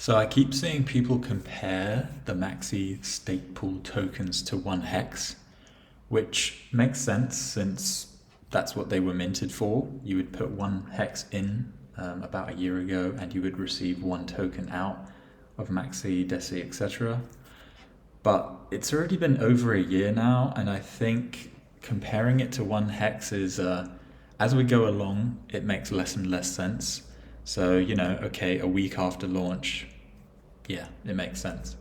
So I keep seeing people compare the MAXI stake pool tokens to one hex, which makes sense since that's what they were minted for. You would put one hex in about a year ago and you would receive one token out of MAXI, DESI, etc. But it's already been over a year now, and I think comparing it to one hex is, as we go along, it makes less and less sense. So, okay, a week after launch, yeah, it makes sense.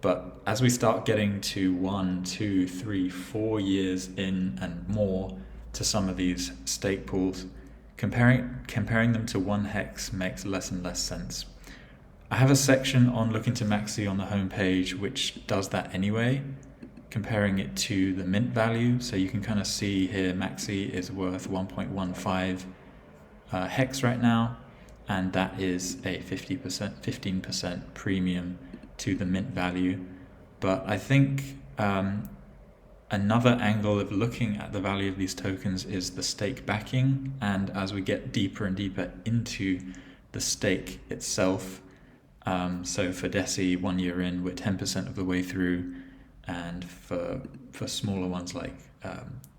But as we start getting to 1, 2, 3, 4 years in and more to some of these stake pools, comparing them to one hex makes less and less sense. I have a section on looking to Maxi on the homepage which does that anyway, comparing it to the mint value. So you can kind of see here Maxi is worth 1.15 hex right now, and that is a 15% premium to the mint value. But I think another angle of looking at the value of these tokens is the stake backing, and as we get deeper and deeper into the stake itself, so for DESI 1 year in, we're 10% of the way through, and for smaller ones like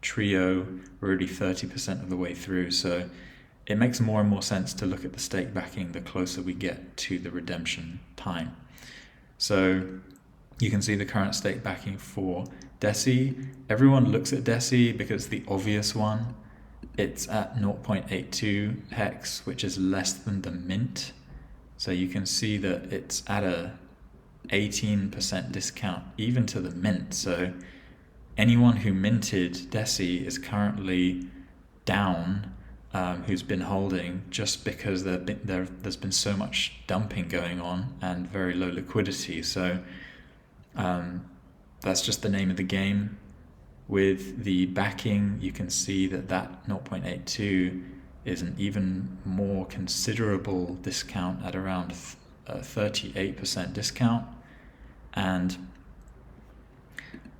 Trio, we're already 30% of the way through. So it makes more and more sense to look at the stake backing the closer we get to the redemption time. So you can see the current stake backing for DESI. Everyone looks at DESI because it's the obvious one. It's at 0.82 hex, which is less than the mint. So you can see that it's at a 18% discount even to the mint. So anyone who minted DESI is currently down, who's been holding, just because there's been so much dumping going on and very low liquidity. So that's just the name of the game. With the backing, you can see that 0.82 is an even more considerable discount at around 38% discount. And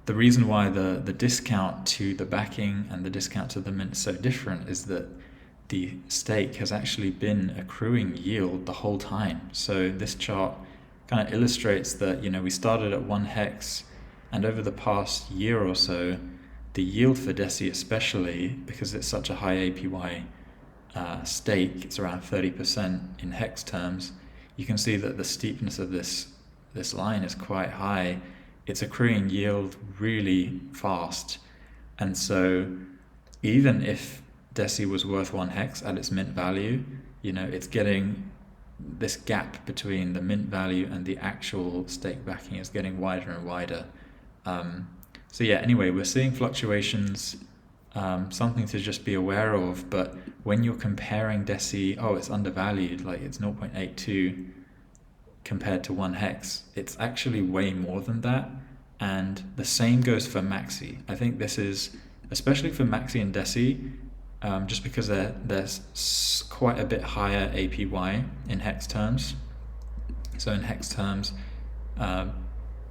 the reason why the discount to the backing and the discount to the mint is so different is that the stake has actually been accruing yield the whole time. So this chart kind of illustrates that, we started at one hex, and over the past year or so, the yield for DESI especially, because it's such a high APY stake, it's around 30% in hex terms. You can see that the steepness of this line is quite high. It's accruing yield really fast. And so even if DESI was worth one hex at its mint value, it's getting this gap between the mint value and the actual stake backing is getting wider and wider. So yeah, anyway, we're seeing fluctuations, something to just be aware of. But when you're comparing DESI, it's undervalued, like it's 0.82 compared to one hex, it's actually way more than that. And the same goes for MAXI. I think this is, especially for MAXI and DESI, just because there's quite a bit higher APY in hex terms. So in hex terms,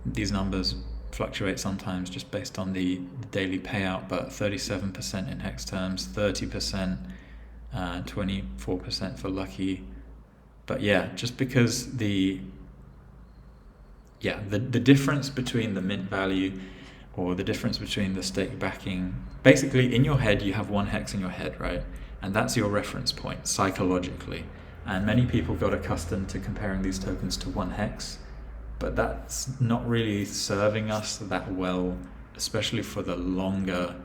these numbers fluctuate sometimes just based on the daily payout, but 37% in hex terms, 30%, 24% for lucky. But yeah, just because the difference between the mint value or the difference between the stake backing, basically in your head you have one hex in your head, right? And that's your reference point psychologically. And many people got accustomed to comparing these tokens to one hex, but that's not really serving us that well, especially for the longer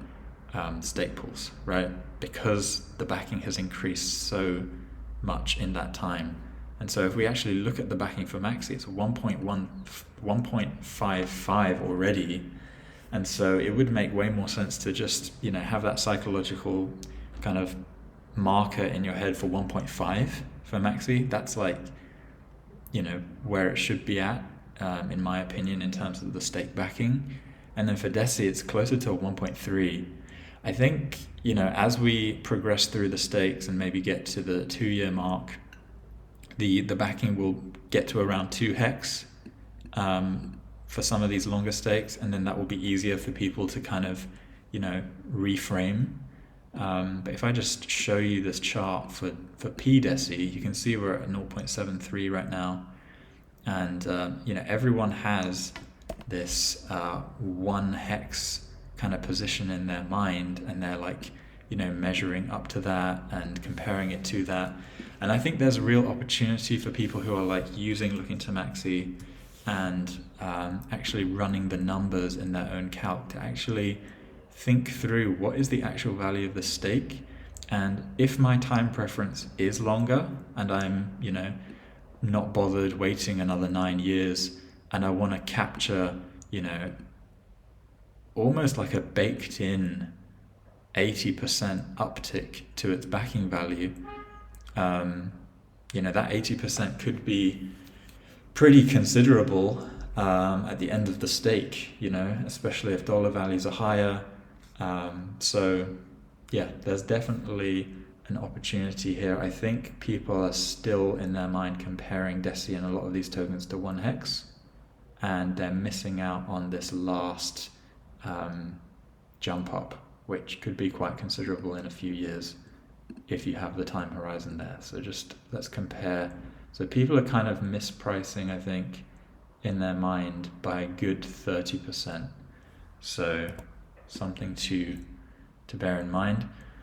stake pools, right? Because the backing has increased so much in that time. And so if we actually look at the backing for MAXI, it's 1.55 already. And so it would make way more sense to just, have that psychological kind of marker in your head for 1.5 for MAXI. That's like, where it should be at, in my opinion, in terms of the stake backing. And then for DESI, it's closer to 1.3. I think, as we progress through the stakes and maybe get to the 2-year mark, the backing will get to around 2 hex for some of these longer stakes, and then that will be easier for people to kind of, reframe. But if I just show you this chart for PDESI, you can see we're at 0.73 right now. And everyone has this one hex kind of position in their mind, and they're like measuring up to that and comparing it to that. And I think there's a real opportunity for people who are like looking to MAXI and actually running the numbers in their own calc to actually think through what is the actual value of the stake. And if my time preference is longer and I'm not bothered waiting another 9 years, and I want to capture almost like a baked in 80% uptick to its backing value, that 80% could be pretty considerable at the end of the stake, especially if dollar values are higher. So yeah, there's definitely an opportunity here. I think people are still in their mind comparing DESI and a lot of these tokens to one hex, and they're missing out on this last jump up, which could be quite considerable in a few years if you have the time horizon there. So just let's compare. So people are kind of mispricing, I think, in their mind by a good 30%. So something to bear in mind.